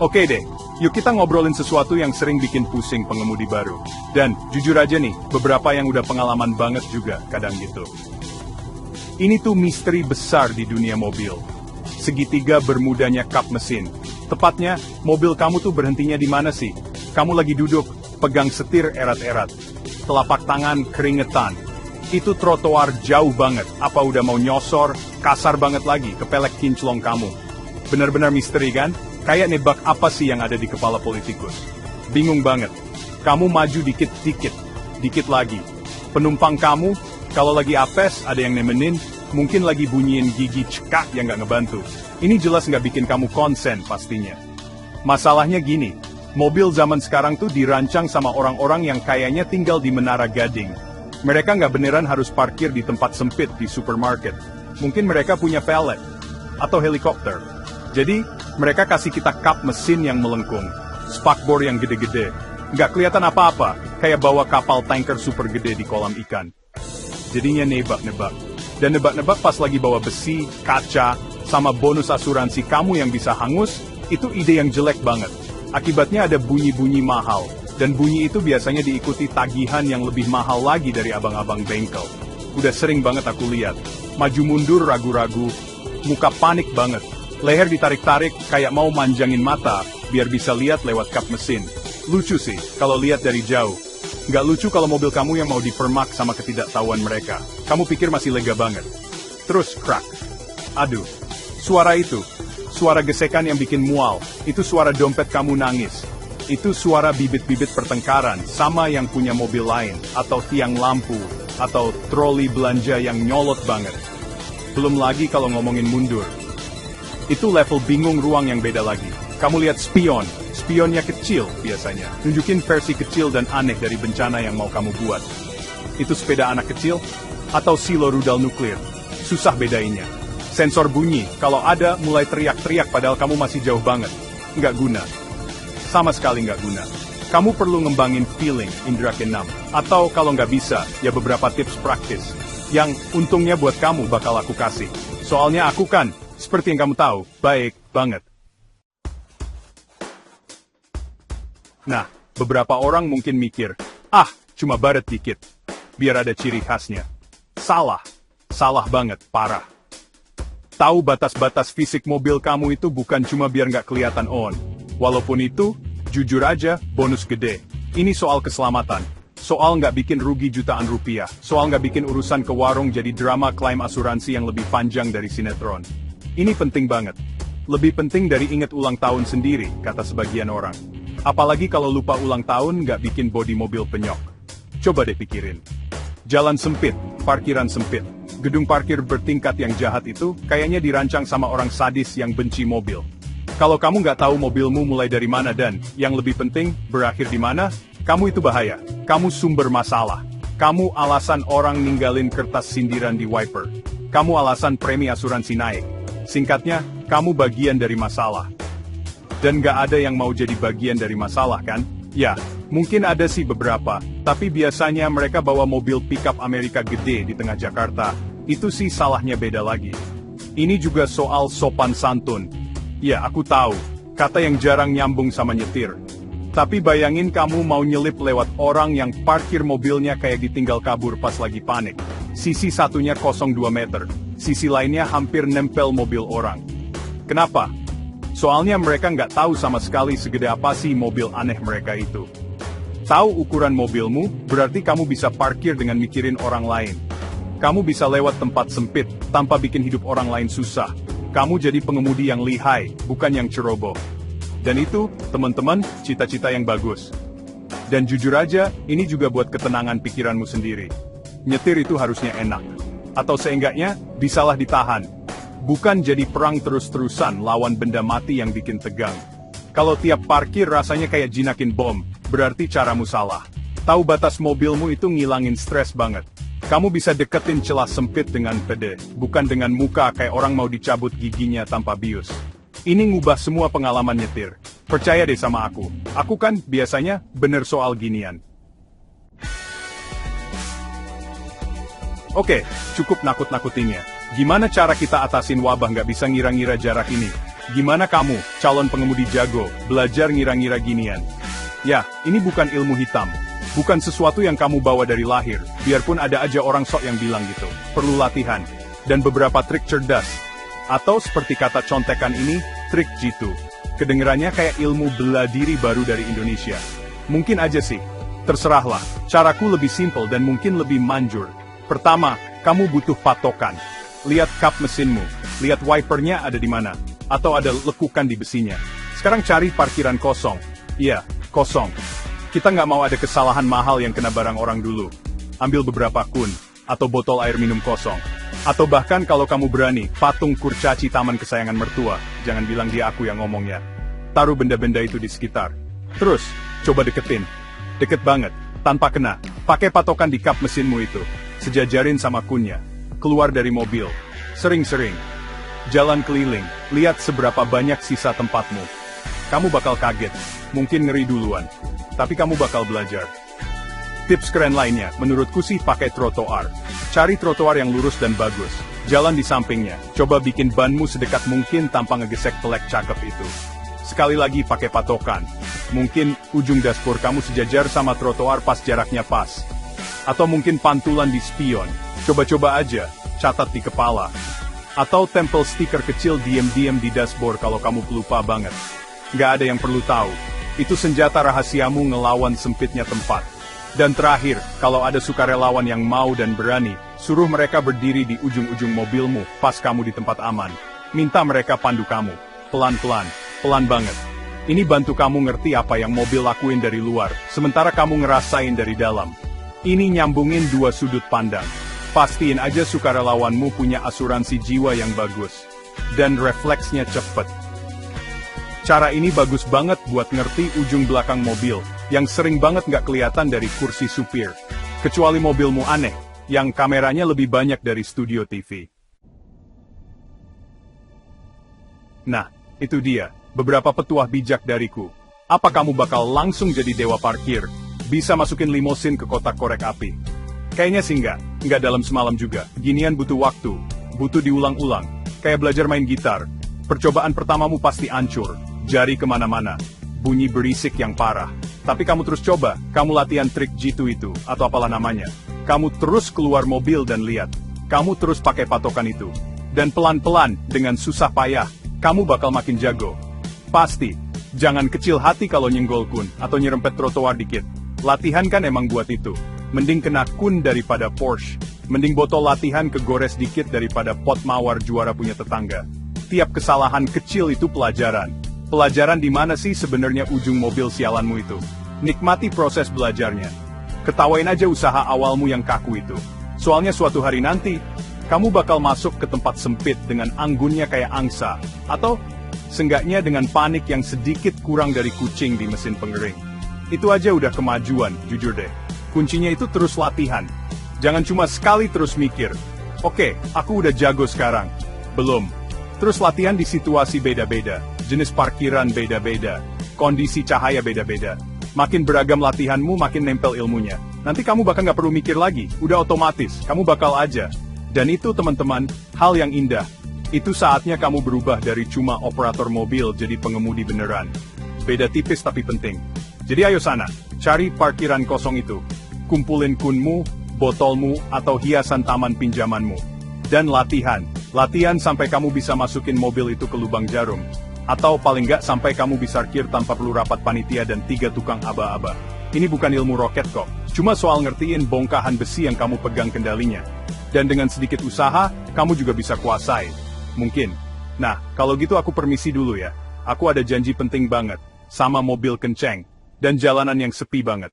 Oke deh, yuk kita ngobrolin sesuatu yang sering bikin pusing pengemudi baru. Dan, jujur aja nih, beberapa yang udah pengalaman banget juga, kadang gitu. Ini tuh misteri besar di dunia mobil. Segitiga bermudanya kap mesin. Tepatnya, mobil kamu tuh berhentinya di mana sih? Kamu lagi duduk, pegang setir erat-erat. Telapak tangan keringetan. Itu trotoar jauh banget, apa udah mau nyosor, kasar banget lagi, kepelek kinclong kamu. Benar-benar misteri kan? Kayak nebak apa sih yang ada di kepala politikus. Bingung banget. Kamu maju dikit-dikit, dikit lagi. Penumpang kamu, kalau lagi apes, ada yang nemenin, mungkin lagi bunyiin gigi cekak yang nggak ngebantu. Ini jelas nggak bikin kamu konsen pastinya. Masalahnya gini, mobil zaman sekarang tuh dirancang sama orang-orang yang kayaknya tinggal di Menara Gading. Mereka nggak beneran harus parkir di tempat sempit di supermarket. Mungkin mereka punya valet, atau helikopter. Jadi, mereka kasih kita kap mesin yang melengkung, spakbor yang gede-gede. Nggak kelihatan apa-apa, kayak bawa kapal tanker super gede di kolam ikan. Jadinya nebak-nebak. Dan nebak-nebak pas lagi bawa besi, kaca, sama bonus asuransi kamu yang bisa hangus, itu ide yang jelek banget. Akibatnya ada bunyi-bunyi mahal, dan bunyi itu biasanya diikuti tagihan yang lebih mahal lagi dari abang-abang bengkel. Udah sering banget aku lihat. Maju mundur ragu-ragu, muka panik banget. Leher ditarik-tarik kayak mau manjangin mata, biar bisa lihat lewat kap mesin. Lucu sih, kalau lihat dari jauh. Nggak lucu kalau mobil kamu yang mau dipermak sama ketidaktahuan mereka. Kamu pikir masih lega banget. Terus, crack. Aduh, suara itu. Suara gesekan yang bikin mual. Itu suara dompet kamu nangis. Itu suara bibit-bibit pertengkaran, sama yang punya mobil lain, atau tiang lampu, atau troli belanja yang nyolot banget. Belum lagi kalau ngomongin mundur. Itu level bingung ruang yang beda lagi. Kamu lihat spion, spionnya kecil biasanya. Nunjukin versi kecil dan aneh dari bencana yang mau kamu buat. Itu sepeda anak kecil, atau silo rudal nuklir. Susah bedainnya. Sensor bunyi, kalau ada mulai teriak-teriak padahal kamu masih jauh banget. Nggak guna. Sama sekali nggak guna. Kamu perlu ngembangin feeling, indra keenam. Atau kalau nggak bisa, ya beberapa tips praktis. Yang untungnya buat kamu bakal aku kasih. Soalnya aku kan, seperti yang kamu tahu, baik banget. Nah, beberapa orang mungkin mikir, cuma baret dikit. Biar ada ciri khasnya. Salah. Salah banget, parah. Tahu batas-batas fisik mobil kamu itu bukan cuma biar nggak kelihatan on. Walaupun itu, jujur aja, bonus gede. Ini soal keselamatan. Soal nggak bikin rugi jutaan rupiah. Soal nggak bikin urusan ke warung jadi drama klaim asuransi yang lebih panjang dari sinetron. Ini penting banget. Lebih penting dari ingat ulang tahun sendiri, kata sebagian orang. Apalagi kalau lupa ulang tahun nggak bikin bodi mobil penyok. Coba deh pikirin. Jalan sempit, parkiran sempit. Gedung parkir bertingkat yang jahat itu kayaknya dirancang sama orang sadis yang benci mobil. Kalau kamu nggak tahu mobilmu mulai dari mana dan, yang lebih penting, berakhir di mana, kamu itu bahaya. Kamu sumber masalah. Kamu alasan orang ninggalin kertas sindiran di wiper. Kamu alasan premi asuransi naik. Singkatnya, kamu bagian dari masalah. Dan nggak ada yang mau jadi bagian dari masalah kan? Ya, mungkin ada sih beberapa, tapi biasanya mereka bawa mobil pickup Amerika gede di tengah Jakarta. Itu sih salahnya beda lagi. Ini juga soal sopan santun. Ya, aku tahu, kata yang jarang nyambung sama nyetir. Tapi bayangin kamu mau nyelip lewat orang yang parkir mobilnya kayak ditinggal kabur pas lagi panik. Sisi satunya kosong 2 meter, sisi lainnya hampir nempel mobil orang. Kenapa? Soalnya mereka nggak tahu sama sekali segede apa sih mobil aneh mereka itu. Tahu ukuran mobilmu, berarti kamu bisa parkir dengan mikirin orang lain. Kamu bisa lewat tempat sempit, tanpa bikin hidup orang lain susah. Kamu jadi pengemudi yang lihai, bukan yang ceroboh. Dan itu, teman-teman, cita-cita yang bagus. Dan jujur aja, ini juga buat ketenangan pikiranmu sendiri. Nyetir itu harusnya enak. Atau seenggaknya, bisalah ditahan. Bukan jadi perang terus-terusan lawan benda mati yang bikin tegang. Kalau tiap parkir rasanya kayak jinakin bom, berarti caramu salah. Tahu batas mobilmu itu ngilangin stres banget. Kamu bisa deketin celah sempit dengan pede, bukan dengan muka kayak orang mau dicabut giginya tanpa bius. Ini ngubah semua pengalaman nyetir. Percaya deh sama aku. Aku kan biasanya bener soal ginian. Oke, cukup nakut-nakutinnya. Gimana cara kita atasin wabah nggak bisa ngira-ngira jarak ini? Gimana kamu, calon pengemudi jago, belajar ngira-ngira ginian? Ya, ini bukan ilmu hitam. Bukan sesuatu yang kamu bawa dari lahir, biarpun ada aja orang sok yang bilang gitu. Perlu latihan, dan beberapa trik cerdas. Atau seperti kata contekan ini, trik jitu. Kedengerannya kayak ilmu bela diri baru dari Indonesia. Mungkin aja sih. Terserahlah, caraku lebih simpel dan mungkin lebih manjur. Pertama, kamu butuh patokan. Lihat kap mesinmu, lihat wipernya ada di mana, atau ada lekukan di besinya. Sekarang cari parkiran kosong. Iya, kosong. Kita nggak mau ada kesalahan mahal yang kena barang orang dulu. Ambil beberapa kun, atau botol air minum kosong. Atau bahkan kalau kamu berani, patung kurcaci taman kesayangan mertua. Jangan bilang dia aku yang ngomongnya. Taruh benda-benda itu di sekitar. Terus, coba deketin. Deket banget, tanpa kena. Pakai patokan di kap mesinmu itu. Sejajarin sama kunnya. Keluar dari mobil. Sering-sering. Jalan keliling, lihat seberapa banyak sisa tempatmu. Kamu bakal kaget. Mungkin ngeri duluan. Tapi kamu bakal belajar. Tips keren lainnya, menurutku sih pakai trotoar. Cari trotoar yang lurus dan bagus. Jalan di sampingnya. Coba bikin banmu sedekat mungkin tanpa ngegesek pelek cakep itu. Sekali lagi pakai patokan. Mungkin ujung dashboard kamu sejajar sama trotoar pas jaraknya pas. Atau mungkin pantulan di spion. Coba-coba aja, catat di kepala. Atau tempel stiker kecil diam-diam di dashboard kalau kamu pelupa banget. Nggak ada yang perlu tahu. Itu senjata rahasiamu ngelawan sempitnya tempat. Dan terakhir, kalau ada sukarelawan yang mau dan berani, suruh mereka berdiri di ujung-ujung mobilmu pas kamu di tempat aman. Minta mereka pandu kamu. Pelan-pelan, pelan banget. Ini bantu kamu ngerti apa yang mobil lakuin dari luar, sementara kamu ngerasain dari dalam. Ini nyambungin dua sudut pandang. Pastiin aja sukarelawanmu punya asuransi jiwa yang bagus. Dan refleksnya cepet. Cara ini bagus banget buat ngerti ujung belakang mobil, yang sering banget nggak kelihatan dari kursi supir. Kecuali mobilmu aneh, yang kameranya lebih banyak dari studio TV. Nah, itu dia, beberapa petuah bijak dariku. Apa kamu bakal langsung jadi dewa parkir? Bisa masukin limosin ke kotak korek api? Kayaknya sih nggak dalam semalam juga. Ginian butuh waktu, butuh diulang-ulang. Kayak belajar main gitar. Percobaan pertamamu pasti hancur. Jari kemana-mana, bunyi berisik yang parah. Tapi kamu terus coba, kamu latihan trik jitu itu, atau apalah namanya. Kamu terus keluar mobil dan lihat. Kamu terus pakai patokan itu. Dan pelan-pelan, dengan susah payah, kamu bakal makin jago. Pasti, jangan kecil hati kalau nyenggol kun, atau nyerempet trotoar dikit. Latihan kan emang buat itu. Mending kena kun daripada Porsche. Mending botol latihan kegores dikit daripada pot mawar juara punya tetangga. Tiap kesalahan kecil itu pelajaran. Pelajaran di mana sih sebenarnya ujung mobil sialanmu itu? Nikmati proses belajarnya. Ketawain aja usaha awalmu yang kaku itu. Soalnya suatu hari nanti, kamu bakal masuk ke tempat sempit dengan anggunnya kayak angsa. Atau, seenggaknya dengan panik yang sedikit kurang dari kucing di mesin pengering. Itu aja udah kemajuan, jujur deh. Kuncinya itu terus latihan. Jangan cuma sekali terus mikir. Oke, aku udah jago sekarang. Belum. Terus latihan di situasi beda-beda. Jenis parkiran beda-beda, kondisi cahaya beda-beda. Makin beragam latihanmu, makin nempel ilmunya. Nanti kamu bakal nggak perlu mikir lagi, udah otomatis, kamu bakal aja. Dan itu teman-teman, hal yang indah. Itu saatnya kamu berubah dari cuma operator mobil jadi pengemudi beneran. Beda tipis tapi penting. Jadi ayo sana, cari parkiran kosong itu. Kumpulin kunmu, botolmu, atau hiasan taman pinjamanmu. Dan latihan. Latihan sampai kamu bisa masukin mobil itu ke lubang jarum. Atau paling nggak sampai kamu bisa parkir tanpa perlu rapat panitia dan 3 tukang aba-aba. Ini bukan ilmu roket kok, cuma soal ngertiin bongkahan besi yang kamu pegang kendalinya. Dan dengan sedikit usaha, kamu juga bisa kuasai. Mungkin. Nah, kalau gitu aku permisi dulu ya. Aku ada janji penting banget, sama mobil kenceng, dan jalanan yang sepi banget.